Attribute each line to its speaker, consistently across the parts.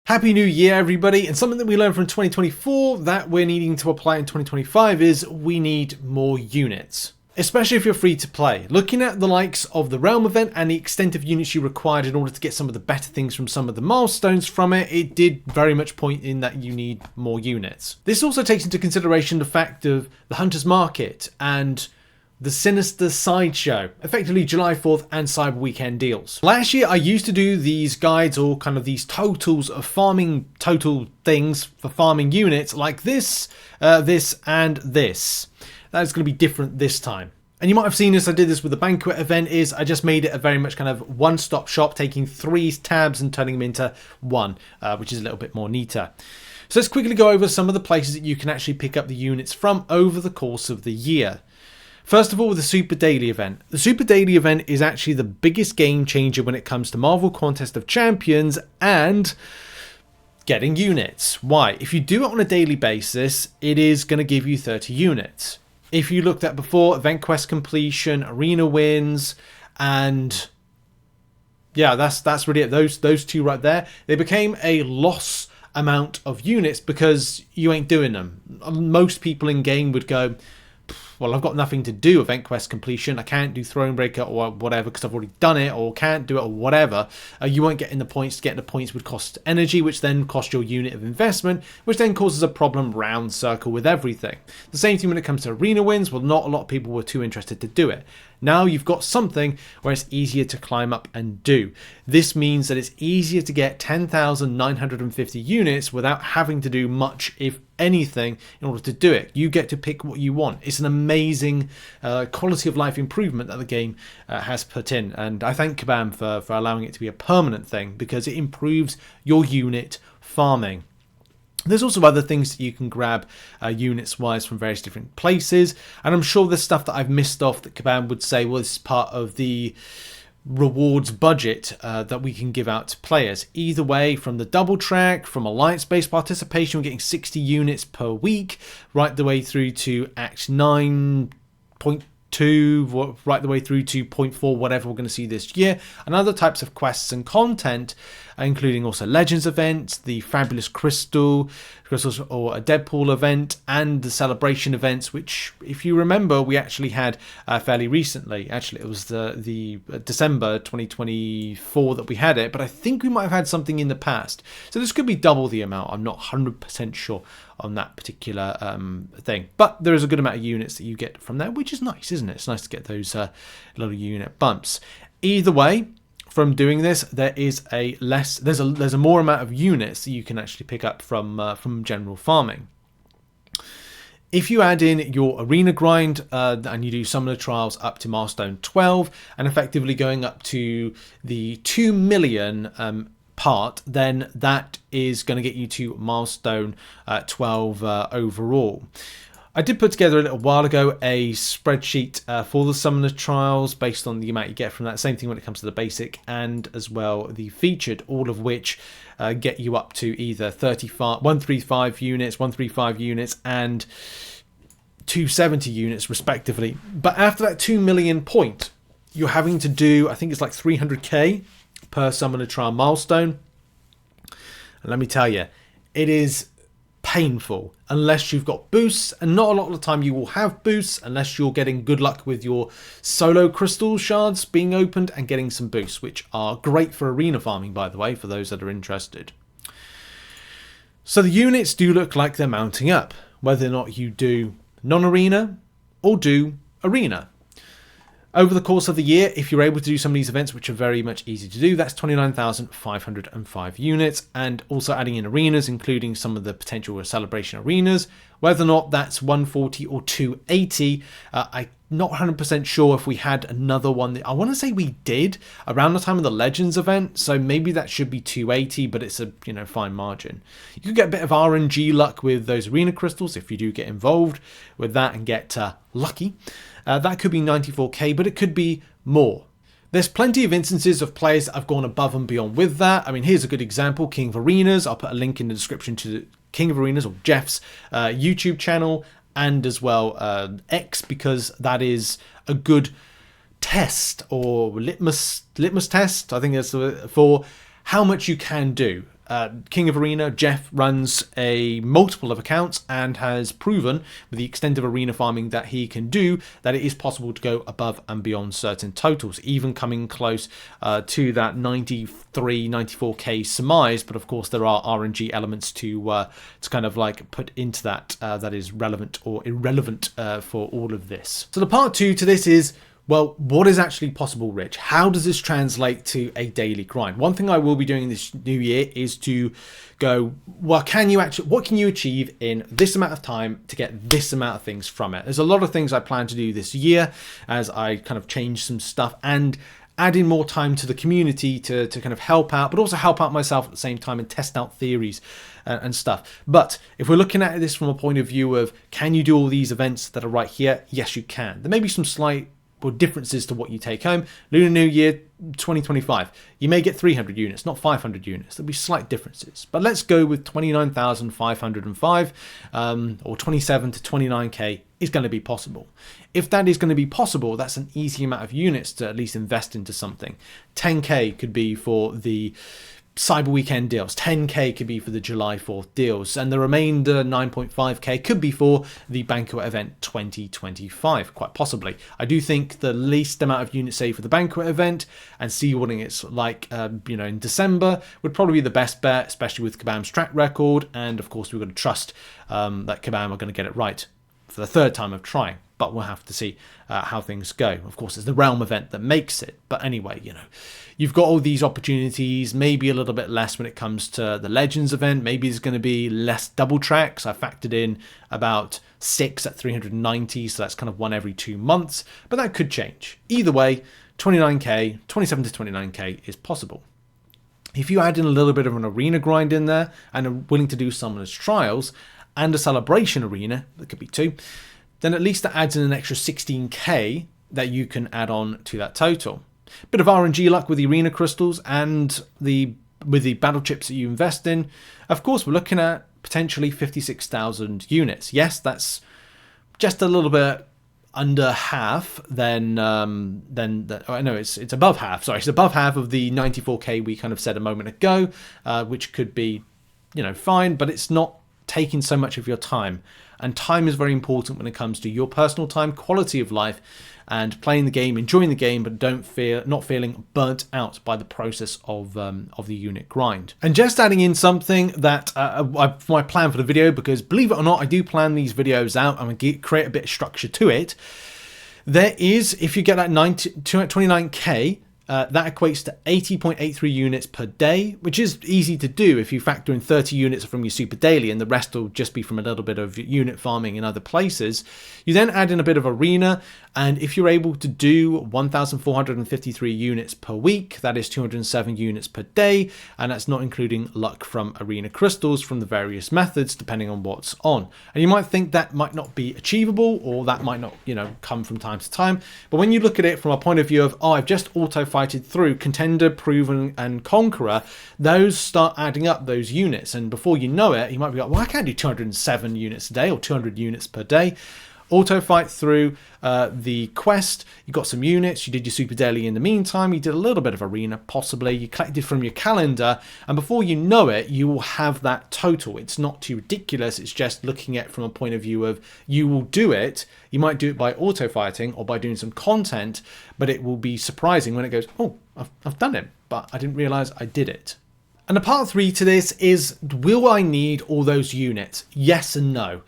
Speaker 1: Happy New Year, everybody. And something that we learned from 2024 that we're needing to apply in 2025 is we need more units. Especially if you're free to play. Looking at the likes of the Realm event and the extent of units you required in order to get some of the better things from some of the milestones from it, it did very much point in that you need more units. This also takes into consideration the fact of the Hunter's Market and the Sinister Sideshow, effectively July 4th and Cyber Weekend deals. Last year I used to do these guides or kind of these totals of farming total things for farming units like this, this and this. That is going to be different this time. And you might have seen this, I did this with the Banquet event, is I just made it a very much kind of one-stop shop, taking 3 tabs and turning them into 1, which is a little bit more neater. So let's quickly go over some of the places that you can actually pick up the units from over the course of the year. First of all, the Super Daily event. The Super Daily event is actually the biggest game changer when it comes to Marvel Contest of Champions and getting units. Why? If you do it on a daily basis, it is going to give you 30 units. If you looked at before, event quest completion, arena wins, and yeah, that's really it. Those two right there, they became a loss amount of units because you ain't doing them. Most people in game would go, well, I've got nothing to do event quest completion. I can't do Thronebreaker or whatever because I've already done it, or can't do it or whatever. You won't get in the points. Getting the points would cost energy, which then costs your unit of investment, which then causes a problem round circle with everything. The same thing when it comes to arena wins. Well, not a lot of people were too interested to do it. Now you've got something where it's easier to climb up and do. This means that it's easier to get 10,950 units without having to do much, if anything, in order to do it. You get to pick what you want. It's an amazing quality of life improvement that the game has put in. And I thank Kabam for allowing it to be a permanent thing because it improves your unit farming. There's also other things that you can grab units wise from various different places, and I'm sure there's stuff that I've missed off that Kabam would say, well, this is part of the rewards budget that we can give out to players. Either way, from the double track, from alliance-based participation, we're getting 60 units per week, right the way through to Act 9.2, right the way through to 0.4, whatever we're going to see this year, and other types of quests and content, including also Legends events, the Fabulous Crystals or a Deadpool event, and the Celebration events, which, if you remember, we actually had fairly recently. Actually, it was the December 2024 that we had it, but I think we might have had something in the past. So this could be double the amount. I'm not 100% sure on that particular thing, but there is a good amount of units that you get from there, which is nice, isn't it? It's nice to get those little unit bumps. Either way, from doing this, there's a more amount of units that you can actually pick up from general farming. If you add in your arena grind and you do some of the trials up to milestone 12 and effectively going up to the 2 million part, then that is going to get you to milestone 12 overall. I did put together a little while ago a spreadsheet for the summoner trials based on the amount you get from that. Same thing when it comes to the basic and as well the featured, all of which get you up to either 135 units, 135 units and 270 units respectively. But after that 2 million point, you're having to do, I think it's like 300k per summoner trial milestone. And let me tell you, it is painful unless you've got boosts, and not a lot of the time you will have boosts unless you're getting good luck with your solo crystal shards being opened and getting some boosts, which are great for arena farming, by the way, for those that are interested. So the units do look like they're mounting up, whether or not you do non-arena or do arena. Over the course of the year, if you're able to do some of these events, which are very much easy to do, that's 29,505 units, and also adding in arenas, including some of the potential celebration arenas. Whether or not that's 140 or 280, I'm not 100% sure if we had another one. I want to say we did around the time of the Legends event, so maybe that should be 280, but it's a fine margin. You could get a bit of RNG luck with those arena crystals if you do get involved with that and get lucky. That could be 94k, but it could be more. There's plenty of instances of players that have gone above and beyond with that. I mean, here's a good example, King of Arenas. I'll put a link in the description to King of Arenas, or Jeff's YouTube channel, and as well X, because that is a good test or litmus test, I think that's for how much you can do. King of Arena, Jeff, runs a multiple of accounts and has proven with the extent of arena farming that he can do that it is possible to go above and beyond certain totals, even coming close to that 93, 94k surmise. But of course, there are RNG elements to kind of like put into that that is relevant or irrelevant for all of this. So the part 2 to this is, well, what is actually possible, Rich? How does this translate to a daily grind? One thing I will be doing this new year is to go, well, what can you achieve in this amount of time to get this amount of things from it? There's a lot of things I plan to do this year as I kind of change some stuff and add in more time to the community to kind of help out, but also help out myself at the same time and test out theories and stuff. But if we're looking at this from a point of view of, can you do all these events that are right here? Yes, you can. There may be some slight differences to what you take home. Lunar New Year 2025, you may get 300 units, not 500 units. There'll be slight differences, but let's go with 29,505 or 27 to 29k is going to be possible. If that is going to be possible, that's an easy amount of units to at least invest into something. 10k could be for the Cyber Weekend deals, 10k could be for the July 4th deals, and the remainder 9.5k could be for the Banquet event 2025, quite possibly. I do think the least amount of units saved for the Banquet event and see what it's like in December would probably be the best bet, especially with Kabam's track record, and of course we've got to trust that Kabam are going to get it right for the third time of trying. But we'll have to see how things go. Of course, it's the Realm event that makes it. But anyway, you've got all these opportunities, maybe a little bit less when it comes to the Legends event. Maybe there's going to be less double tracks. I factored in about 6 at 390, so that's kind of one every 2 months. But that could change. Either way, 29k, 27 to 29k is possible. If you add in a little bit of an arena grind in there and are willing to do summoners trials and a celebration arena, that could be 2, then at least that adds in an extra 16k that you can add on to that total. Bit of RNG luck with the arena crystals and with the battle chips that you invest in. Of course, we're looking at potentially 56,000 units. Yes, that's just a little bit under half it's above half. Sorry, it's above half of the 94k we kind of said a moment ago, which could be, fine, but it's not taking so much of your time. And time is very important when it comes to your personal time, quality of life, and playing the game, enjoying the game, but not feeling burnt out by the process of the unit grind. And just adding in something that my plan for the video, because believe it or not, I do plan these videos out. I'm going to create a bit of structure to it. There is, if you get that 29k, that equates to 80.83 units per day, which is easy to do if you factor in 30 units from your super daily and the rest will just be from a little bit of unit farming in other places. You then add in a bit of arena, and if you're able to do 1,453 units per week, that is 207 units per day, and that's not including luck from arena crystals from the various methods depending on what's on. And you might think that might not be achievable, or that might not come from time to time, but when you look at it from a point of view of, I've just auto-fighted through Contender, Proven and Conqueror, those start adding up, those units, and before you know it, you might be like, well, I can't do 207 units a day or 200 units per day. Auto fight through the quest, you got some units, you did your super daily in the meantime, you did a little bit of arena possibly, you collected from your calendar, and before you know it, you will have that total. It's not too ridiculous, it's just looking at it from a point of view of, you will do it, you might do it by auto fighting or by doing some content, but it will be surprising when it goes, oh, I've done it, but I didn't realize I did it. And the part 3 to this is, will I need all those units? Yes and no.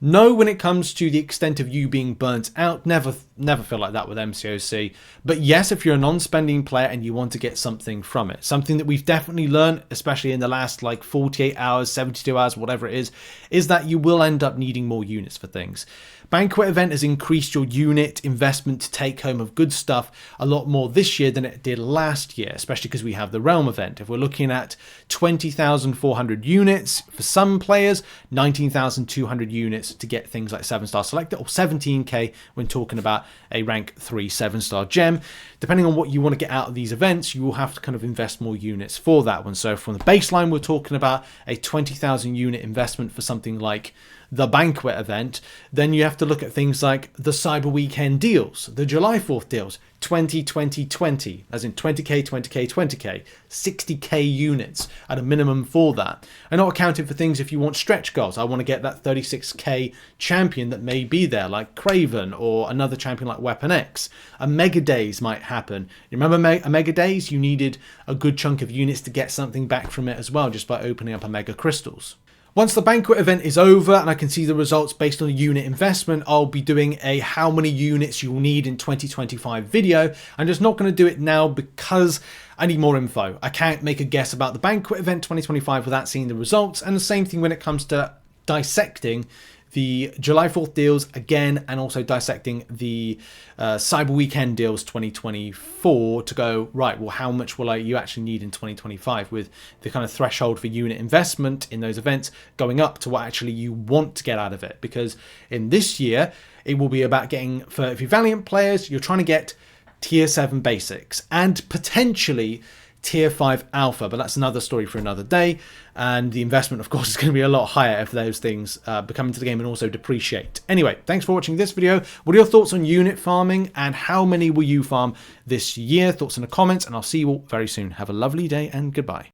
Speaker 1: No, when it comes to the extent of you being burnt out, never feel like that with MCOC. But yes, if you're a non-spending player and you want to get something from it, something that we've definitely learned, especially in the last 48 hours, 72 hours, whatever it is that you will end up needing more units for things. Banquet event has increased your unit investment to take home of good stuff a lot more this year than it did last year, especially because we have the Realm event. If we're looking at 20,400 units for some players, 19,200 units to get things like 7-star selector, or 17k when talking about a rank 3 7-star gem. Depending on what you want to get out of these events, you will have to kind of invest more units for that one. So from the baseline, we're talking about a 20,000 unit investment for something like the Banquet event, then you have to look at things like the Cyber Weekend deals, the July 4th deals, 20-20-20, as in 20k, 20k, 20k, 60k units at a minimum for that. And not accounting for things if you want stretch goals. I want to get that 36k champion that may be there, like Craven, or another champion like Weapon X. A Mega Days might happen. You remember a Mega Days? You needed a good chunk of units to get something back from it as well, just by opening up a Mega Crystals. Once the Banquet event is over and I can see the results based on a unit investment, I'll be doing a how many units you'll need in 2025 video. I'm just not going to do it now because I need more info. I can't make a guess about the Banquet event 2025 without seeing the results. And the same thing when it comes to dissecting the July 4th deals again, and also dissecting the Cyber Weekend deals 2024 to go, right, well, how much will you actually need in 2025, with the kind of threshold for unit investment in those events going up to what actually you want to get out of it. Because in this year, it will be about getting, for if you're Valiant players, you're trying to get tier 7 basics and potentially tier 5 alpha, but that's another story for another day. And the investment, of course, is going to be a lot higher if those things become into the game and also depreciate. Anyway, thanks for watching this video. What are your thoughts on unit farming, and how many will you farm this year? Thoughts in the comments, and I'll see you all very soon. Have a lovely day and goodbye.